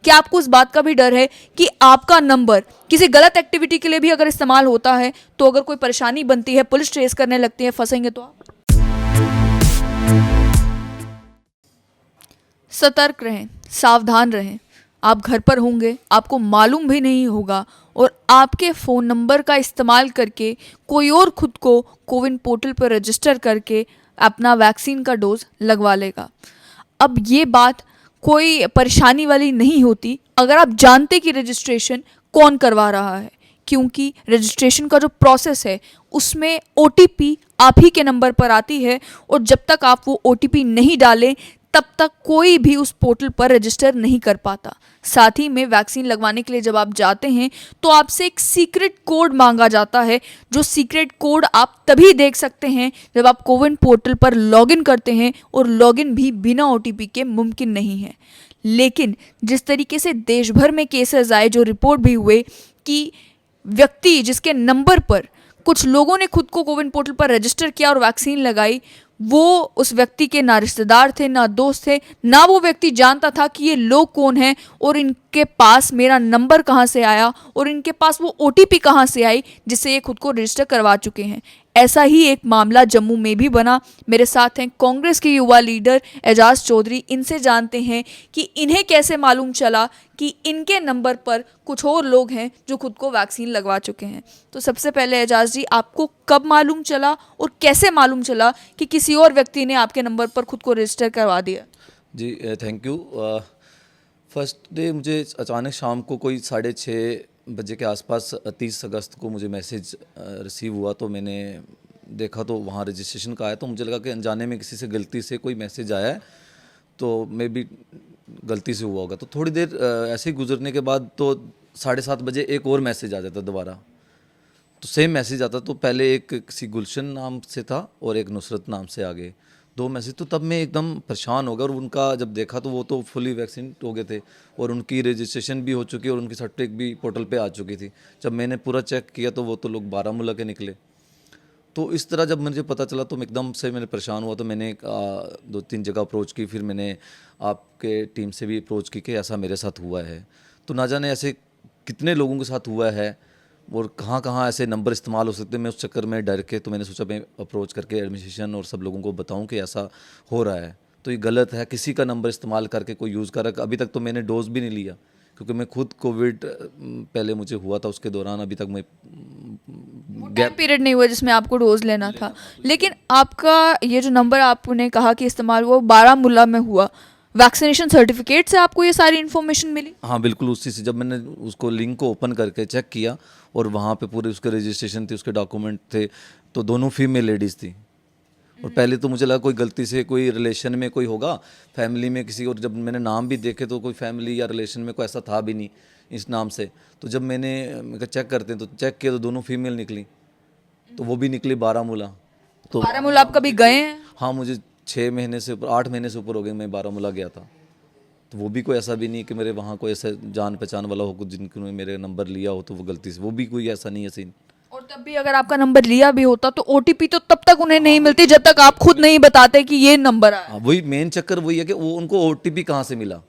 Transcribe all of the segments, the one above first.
क्या आपको इस बात का भी डर है कि आपका नंबर किसी गलत एक्टिविटी के लिए भी अगर इस्तेमाल होता है तो अगर कोई परेशानी बनती है, पुलिस ट्रेस करने लगती है, फंसेंगे तो आप? सतर्क रहें, सावधान रहें। आप घर पर होंगे, आपको मालूम भी नहीं होगा और आपके फ़ोन नंबर का इस्तेमाल करके कोई और खुद को कोविन पोर्टल पर रजिस्टर करके अपना वैक्सीन का डोज लगवा लेगा। अब ये बात कोई परेशानी वाली नहीं होती अगर आप जानते कि रजिस्ट्रेशन कौन करवा रहा है, क्योंकि रजिस्ट्रेशन का जो प्रोसेस है उसमें OTP आप ही के नंबर पर आती है और जब तक आप वो OTP नहीं डालें तब तक कोई भी उस पोर्टल पर रजिस्टर नहीं कर पाता। साथ ही में वैक्सीन लगवाने के लिए जब आप जाते हैं तो आपसे एक सीक्रेट कोड मांगा जाता है, जो सीक्रेट कोड आप तभी देख सकते हैं जब आप कोविन पोर्टल पर लॉगिन करते हैं और लॉगिन भी बिना OTP के मुमकिन नहीं है। लेकिन जिस तरीके से देश भर में केसेस आए, जो रिपोर्ट भी हुए कि व्यक्ति जिसके नंबर पर कुछ लोगों ने खुद को कोविन पोर्टल पर रजिस्टर किया और वैक्सीन लगाई, वो उस व्यक्ति के ना रिश्तेदार थे, ना दोस्त थे, ना वो व्यक्ति जानता था कि ये लोग कौन हैं और इनके पास मेरा नंबर कहाँ से आया और इनके पास वो OTP कहाँ से आई जिससे ये खुद को रजिस्टर करवा चुके हैं। ऐसा ही एक मामला जम्मू में भी बना। मेरे साथ हैं कांग्रेस के युवा लीडर एजाज चौधरी। इनसे जानते हैं कि इन्हें कैसे मालूम चला कि इनके नंबर पर कुछ और लोग हैं जो खुद को वैक्सीन लगवा चुके हैं। तो सबसे पहले एजाज जी, आपको कब मालूम चला और कैसे मालूम चला कि किसी और व्यक्ति ने आपके नंबर पर खुद को रजिस्टर करवा दिया? जी थैंक यू। फर्स्ट डे मुझे अचानक शाम को कोई 6:30 बजे के आसपास 30 अगस्त को मुझे मैसेज रिसीव हुआ, तो मैंने देखा तो वहाँ रजिस्ट्रेशन का आया, तो मुझे लगा कि अनजाने में किसी से गलती से कोई मैसेज आया है, तो मे बी गलती से हुआ होगा। तो थोड़ी देर ऐसे ही गुजरने के बाद तो 7:30 बजे एक और मैसेज आ जाता दोबारा, तो सेम मैसेज आता। तो पहले एक किसी गुलशन नाम से था और एक नुसरत नाम से आ गए, 2 मैसेज। तो तब मैं एकदम परेशान हो गया और उनका जब देखा तो वो तो फुली वैक्सीन हो गए थे और उनकी रजिस्ट्रेशन भी हो चुकी और उनकी सर्टिफिकेट भी पोर्टल पे आ चुकी थी। जब मैंने पूरा चेक किया तो वो तो लोग बारामूला के निकले। तो इस तरह जब मुझे पता चला तो एकदम से मैंने परेशान हुआ। तो मैंने 2-3 जगह अप्रोच की, फिर मैंने आपके टीम से भी अप्रोच की कि ऐसा मेरे साथ हुआ है। तो ना जाने ऐसे कितने लोगों के साथ हुआ है और कहाँ कहाँ ऐसे नंबर इस्तेमाल हो सकते हैं। मैं उस चक्कर में डर के तो मैंने सोचा मैं अप्रोच करके एडमिनिस्ट्रेशन और सब लोगों को बताऊं कि ऐसा हो रहा है, तो ये गलत है, किसी का नंबर इस्तेमाल करके कोई यूज़ कर रहा है। अभी तक तो मैंने डोज भी नहीं लिया क्योंकि मैं खुद कोविड पहले मुझे हुआ था, उसके दौरान अभी तक मैं गैप पीरियड नहीं हुआ जिसमें आपको डोज लेना था। लेकिन आपका ये जो नंबर आपने कहा कि इस्तेमाल हुआ, बारामूला में हुआ, वैक्सीनेशन सर्टिफिकेट से आपको ये सारी इन्फॉर्मेशन मिली? हाँ बिल्कुल, उसी से जब मैंने उसको लिंक को ओपन करके चेक किया और वहाँ पे पूरे उसके रजिस्ट्रेशन थी, उसके डॉक्यूमेंट थे, तो दोनों फीमेल लेडीज़ थी। और पहले तो मुझे लगा कोई गलती से कोई रिलेशन में कोई होगा, फैमिली में किसी, और जब मैंने नाम भी देखे तो कोई फैमिली या रिलेशन में कोई ऐसा था भी नहीं इस नाम से। तो जब मैंने चेक करते हैं तो चेक किया तो दोनों फीमेल निकली, तो वो भी निकली बारामूला। तो बारामूला आप कभी गए हैं? हाँ, मुझे 6 महीने से ऊपर, 8 महीने से ऊपर हो गए मैं बारामूला गया था। तो वो भी कोई ऐसा भी नहीं कि मेरे वहाँ कोई ऐसा जान पहचान वाला हो कुछ जिनने मेरे नंबर लिया हो तो वो गलती से, वो भी कोई ऐसा नहीं है सीन। और तब भी अगर आपका नंबर लिया भी होता तो OTP तो तब तक उन्हें नहीं मिलती जब तक आप खुद नहीं बताते कि ये नंबर आया। हाँ, वही मेन चक्कर वही है कि वो उनको OTP कहाँ से मिला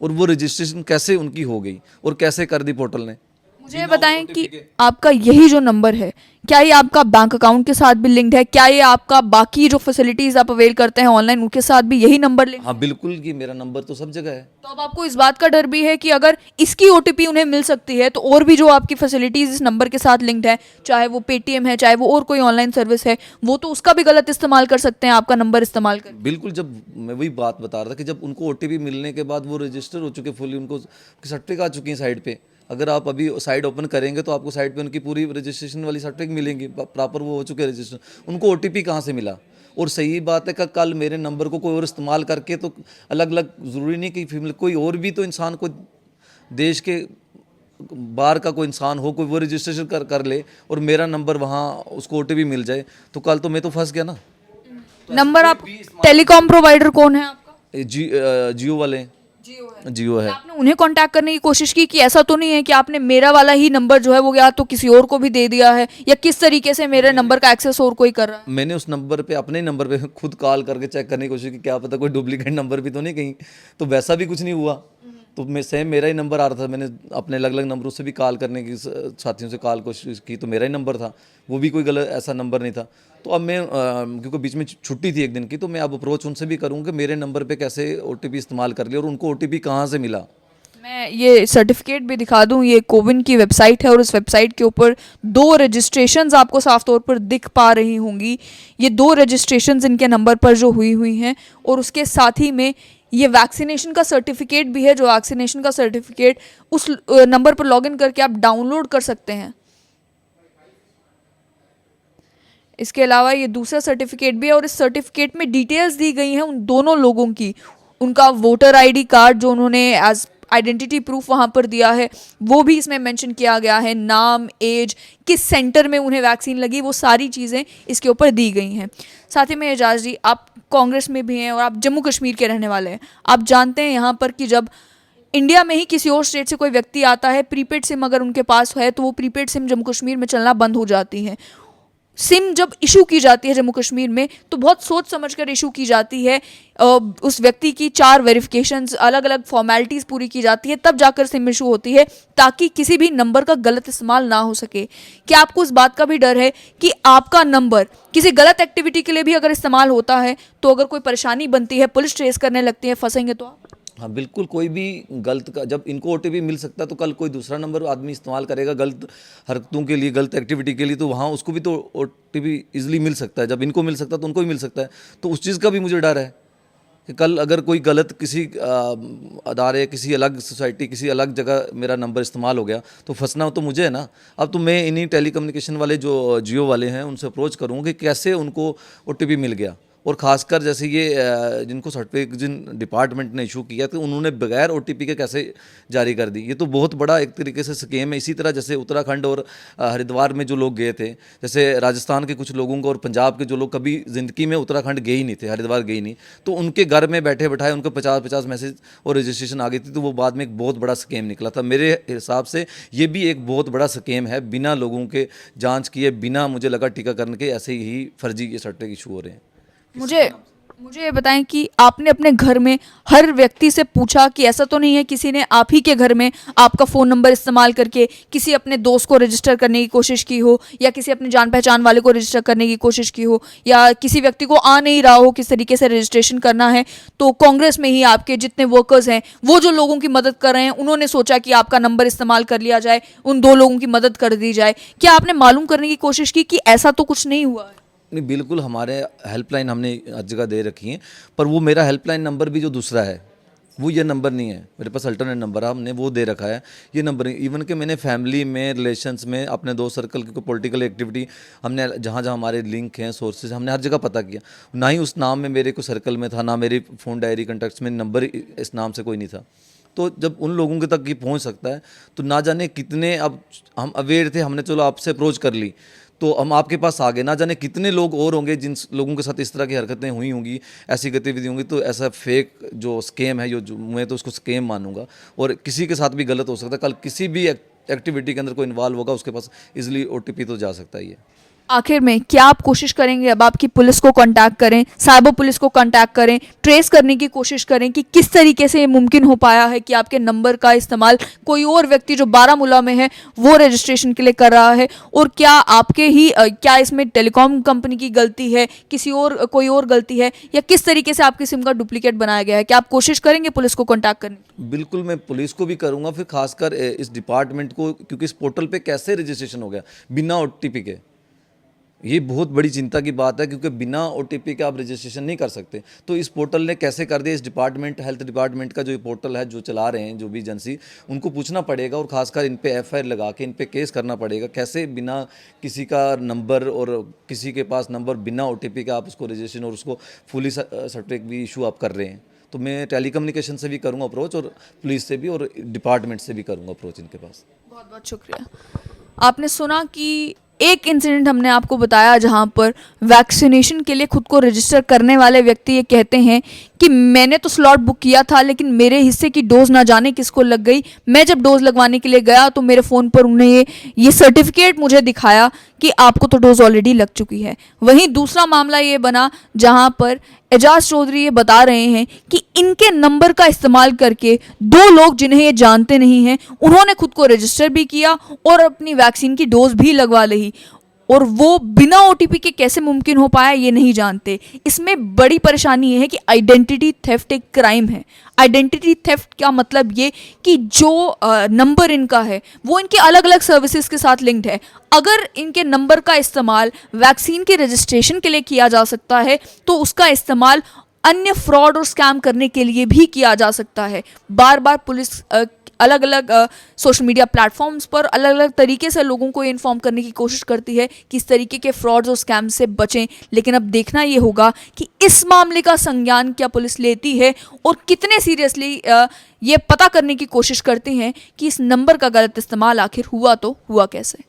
और वो रजिस्ट्रेशन कैसे उनकी हो गई और कैसे कर दी पोर्टल ने। मुझे ये बताएं कि आपका यही जो नंबर है, क्या ये आपका बैंक अकाउंट के साथ भी लिंक्ड है? क्या ये आपका बाकी जो फैसिलिटीज आप अवेल करते हैं ऑनलाइन उनके साथ भी यही नंबर लिंक? हाँ बिल्कुल, कि मेरा नंबर तो सब जगह है। तो अब आपको इस बात का डर भी है कि अगर इसकी OTP उन्हें मिल सकती है तो और भी जो आपकी फैसिलिटीज इस नंबर के साथ लिंक्ड है, चाहे वो पेटीएम है, चाहे वो और कोई ऑनलाइन सर्विस है, वो तो उसका भी गलत इस्तेमाल कर सकते हैं आपका नंबर इस्तेमाल कर। बिल्कुल, जब मैं वही बात बता रहा था कि जब उनको OTP मिलने के बाद वो रजिस्टर हो चुके फुली, उनको सर्टिफिकेट आ चुकी है साइड पे। अगर आप अभी साइट ओपन करेंगे तो आपको साइट पे उनकी पूरी रजिस्ट्रेशन वाली सर्टिफिकेट मिलेंगी, प्रॉपर वो हो चुके हैं रजिस्टर। उनको OTP कहाँ से मिला? और सही बात है कि कल मेरे नंबर को कोई और इस्तेमाल करके, तो अलग अलग ज़रूरी नहीं कि फीमेल, कोई और भी तो इंसान, कोई देश के बाहर का कोई इंसान हो, कोई वो रजिस्ट्रेशन कर ले और मेरा नंबर वहाँ उसको OTP मिल जाए, तो कल तो मैं तो फंस गया ना। नंबर आप टेलीकॉम प्रोवाइडर कौन है आपका? जियो वाले, जियो है। आपने उन्हें कांटेक्ट करने की कोशिश की कि ऐसा तो नहीं है कि आपने मेरा वाला ही नंबर जो है वो या तो किसी और को भी दे दिया है, या किस तरीके से मेरे नंबर का एक्सेस और कोई कर रहा है? मैंने उस नंबर पे, अपने ही नंबर पे खुद कॉल करके चेक करने की कोशिश की, क्या पता कोई डुप्लीकेट नंबर भी तो नहीं कहीं, तो वैसा भी कुछ नहीं हुआ। तो मैं सेम मेरा ही नंबर आ रहा था। मैंने अपने अलग अलग नंबरों से भी कॉल करने की साथियों से कॉल कोशिश की, तो मेरा ही नंबर था, वो भी कोई गलत ऐसा नंबर नहीं था। तो अब मैं क्योंकि बीच में छुट्टी थी एक दिन की, तो मैं अब अप्रोच उनसे भी करूँ कि मेरे नंबर पे कैसे OTP इस्तेमाल कर लिया और उनको OTP कहाँ से मिला। मैं ये सर्टिफिकेट भी दिखा दूं, ये कोविन की वेबसाइट है और उस वेबसाइट के ऊपर 2 रजिस्ट्रेशंस आपको साफ तौर पर दिख पा रही होंगी। ये 2 रजिस्ट्रेशंस इनके नंबर पर जो हुई हैं, और उसके साथ ही में ये वैक्सीनेशन का सर्टिफिकेट भी है, जो वैक्सीनेशन का सर्टिफिकेट उस नंबर पर लॉगिन करके आप डाउनलोड कर सकते हैं। इसके अलावा ये दूसरा सर्टिफिकेट भी है और इस सर्टिफिकेट में डिटेल्स दी गई हैं उन दोनों लोगों की। उनका वोटर आईडी कार्ड जो उन्होंने एज आइडेंटिटी प्रूफ वहाँ पर दिया है, वो भी इसमें मेंशन किया गया है। नाम, एज, किस सेंटर में उन्हें वैक्सीन लगी, वो सारी चीज़ें इसके ऊपर दी गई हैं। साथ ही में एजाज जी, आप कांग्रेस में भी हैं और आप जम्मू कश्मीर के रहने वाले हैं। आप जानते हैं यहाँ पर कि जब इंडिया में ही किसी और स्टेट से कोई व्यक्ति आता है, प्रीपेड सिम अगर उनके पास है तो वो प्रीपेड सिम जम्मू कश्मीर में चलना बंद हो जाती है। सिम जब इशू की जाती है जम्मू कश्मीर में तो बहुत सोच समझकर इशू की जाती है। उस व्यक्ति की 4 वेरिफिकेशंस, अलग अलग फॉर्मेलिटीज़ पूरी की जाती है, तब जाकर सिम इशू होती है, ताकि किसी भी नंबर का गलत इस्तेमाल ना हो सके। क्या आपको इस बात का भी डर है कि आपका नंबर किसी गलत एक्टिविटी के लिए भी अगर इस्तेमाल होता है तो अगर कोई परेशानी बनती है, पुलिस ट्रेस करने लगती है, फंसेंगे तो आप? हाँ बिल्कुल, कोई भी गलत का जब इनको OTP मिल सकता है तो कल कोई दूसरा नंबर आदमी इस्तेमाल करेगा गलत हरकतों के लिए, गलत एक्टिविटी के लिए, तो वहाँ उसको भी तो OTP इजीली मिल सकता है। जब इनको मिल सकता है तो उनको भी मिल सकता है। तो उस चीज़ का भी मुझे डर है कि कल अगर कोई गलत किसी अदारे, किसी अलग सोसाइटी, किसी अलग जगह मेरा नंबर इस्तेमाल हो गया तो फंसना तो मुझे है ना। अब तो मैं इन्हीं टेलीकम्युनिकेशन वाले जो जियो वाले हैं उनसे अप्रोच करूँगा कि कैसे उनको OTP मिल गया। और ख़ासकर जैसे ये जिनको सर्टिफिकेट जिन डिपार्टमेंट ने इशू किया तो उन्होंने बगैर OTP के कैसे जारी कर दी। ये तो बहुत बड़ा एक तरीके से स्कीम है। इसी तरह जैसे उत्तराखंड और हरिद्वार में जो लोग गए थे, जैसे राजस्थान के कुछ लोगों को और पंजाब के जो लोग कभी ज़िंदगी में उत्तराखंड गए ही नहीं थे, हरिद्वार गए ही नहीं, तो उनके घर में बैठे बैठाए उनको 50-50 मैसेज और रजिस्ट्रेशन आ गई थी। तो वो बाद में एक बहुत बड़ा स्कीम निकला था। मेरे हिसाब से ये भी एक बहुत बड़ा स्कीम है, बिना लोगों के जाँच किए, बिना मुझे लगा टीकाकरण के ऐसे ही फर्जी ये सर्टिफिकेट इशू हो रहे हैं। मुझे ये बताएं कि आपने अपने घर में हर व्यक्ति से पूछा कि ऐसा तो नहीं है किसी ने आप ही के घर में आपका फ़ोन नंबर इस्तेमाल करके किसी अपने दोस्त को रजिस्टर करने की कोशिश की हो, या किसी अपने जान पहचान वाले को रजिस्टर करने की कोशिश की हो, या किसी व्यक्ति को आ नहीं रहा हो किस तरीके से रजिस्ट्रेशन करना है, तो कांग्रेस में ही आपके जितने वर्कर्स हैं, वो जो लोगों की मदद कर रहे हैं, उन्होंने सोचा कि आपका नंबर इस्तेमाल कर लिया जाए, उन 2 लोगों की मदद कर दी जाए? क्या आपने मालूम करने की कोशिश की कि ऐसा तो कुछ नहीं हुआ है? नहीं, बिल्कुल हमारे हेल्पलाइन हमने हर जगह दे रखी है, पर वो मेरा हेल्पलाइन नंबर भी जो दूसरा है वो ये नंबर नहीं है। मेरे पास अल्टरनेट नंबर है, हमने वो दे रखा है, ये नंबर नहीं। इवन कि मैंने फैमिली में, रिलेशंस में, अपने दोस्त सर्कल की कोई पॉलिटिकल एक्टिविटी हमने जहाँ जहाँ हमारे लिंक हैं, सोर्सेज, हमने हर जगह पता किया। ना ही उस नाम में मेरे को सर्कल में था, ना मेरी फ़ोन डायरी कॉन्टैक्ट्स में नंबर इस नाम से कोई नहीं था। तो जब उन लोगों के तक ये पहुंच सकता है तो ना जाने कितने, अब हम अवेयर थे, हमने चलो आपसे अप्रोच कर ली तो हम आपके पास आ गए, ना जाने कितने लोग और होंगे जिन लोगों के साथ इस तरह की हरकतें हुई होंगी, ऐसी गतिविधि होंगी। तो ऐसा फेक जो स्कैम है, जो मैं तो उसको स्कैम मानूंगा, और किसी के साथ भी गलत हो सकता है। कल किसी भी एक्टिविटी के अंदर कोई इन्वॉल्व होगा, उसके पास इजीली OTP तो जा सकता ही है। आखिर में क्या आप कोशिश करेंगे अब आपकी पुलिस को कांटेक्ट करें, साइबर पुलिस को कांटेक्ट करें, ट्रेस करने की कोशिश करें कि किस तरीके से ये मुमकिन हो पाया है कि आपके नंबर का इस्तेमाल कोई और व्यक्ति जो बारामूला में है वो रजिस्ट्रेशन के लिए कर रहा है? और क्या आपके ही क्या इसमें टेलीकॉम कंपनी की गलती है, किसी और कोई और गलती है, या किस तरीके से आपकी सिम का डुप्लीकेट बनाया गया है? क्या आप कोशिश करेंगे पुलिस को कांटेक्ट करने की? बिल्कुल, मैं पुलिस को भी करूंगा, फिर खासकर इस डिपार्टमेंट को, क्योंकि इस पोर्टल पे कैसे रजिस्ट्रेशन हो गया बिना OTP के, ये बहुत बड़ी चिंता की बात है, क्योंकि बिना OTP के आप रजिस्ट्रेशन नहीं कर सकते। तो इस पोर्टल ने कैसे कर दिया, इस डिपार्टमेंट, हेल्थ डिपार्टमेंट का जो ये पोर्टल है, जो चला रहे हैं जो भी एजेंसी, उनको पूछना पड़ेगा और खासकर इन पे FIR लगा के इन पे केस करना पड़ेगा। कैसे बिना किसी का नंबर और किसी के पास नंबर बिना OTP के आप उसको रजिस्ट्रेशन और उसको फुली सर्टिफिकेट भी इशू आप कर रहे हैं। तो मैं टेलीकम्युनिकेशन से भी करूँगा अप्रोच, और पुलिस से भी, और डिपार्टमेंट से भी करूँगा अप्रोच इनके पास। बहुत बहुत शुक्रिया। आपने सुना कि एक इंसिडेंट हमने आपको बताया जहां पर वैक्सीनेशन के लिए खुद को रजिस्टर करने वाले व्यक्ति ये कहते हैं कि मैंने तो स्लॉट बुक किया था लेकिन मेरे हिस्से की डोज ना जाने किसको लग गई। मैं जब डोज लगवाने के लिए गया तो मेरे फ़ोन पर उन्हें ये सर्टिफिकेट मुझे दिखाया कि आपको तो डोज ऑलरेडी लग चुकी है। वहीं दूसरा मामला ये बना जहां पर एजाज चौधरी ये बता रहे हैं कि इनके नंबर का इस्तेमाल करके दो लोग जिन्हें ये जानते नहीं हैं उन्होंने खुद को रजिस्टर भी किया और अपनी वैक्सीन की डोज भी लगवा ली, और वो बिना ओटीपी के कैसे मुमकिन हो पाया ये नहीं जानते। इसमें बड़ी परेशानी ये है कि आइडेंटिटी थेफ्ट एक क्राइम है। आइडेंटिटी थेफ्ट का मतलब ये कि जो नंबर इनका है वो इनके अलग अलग सर्विसेज के साथ लिंक्ड है। अगर इनके नंबर का इस्तेमाल वैक्सीन के रजिस्ट्रेशन के लिए किया जा सकता है तो उसका इस्तेमाल अन्य फ्रॉड और स्कैम करने के लिए भी किया जा सकता है। बार बार पुलिस अलग अलग सोशल मीडिया प्लेटफॉर्म्स पर अलग अलग तरीके से लोगों को इन्फॉर्म करने की कोशिश करती है कि इस तरीके के फ्रॉड्स और स्कैम से बचें, लेकिन अब देखना ये होगा कि इस मामले का संज्ञान क्या पुलिस लेती है और कितने सीरियसली ये पता करने की कोशिश करती हैं कि इस नंबर का गलत इस्तेमाल आखिर हुआ तो हुआ कैसे।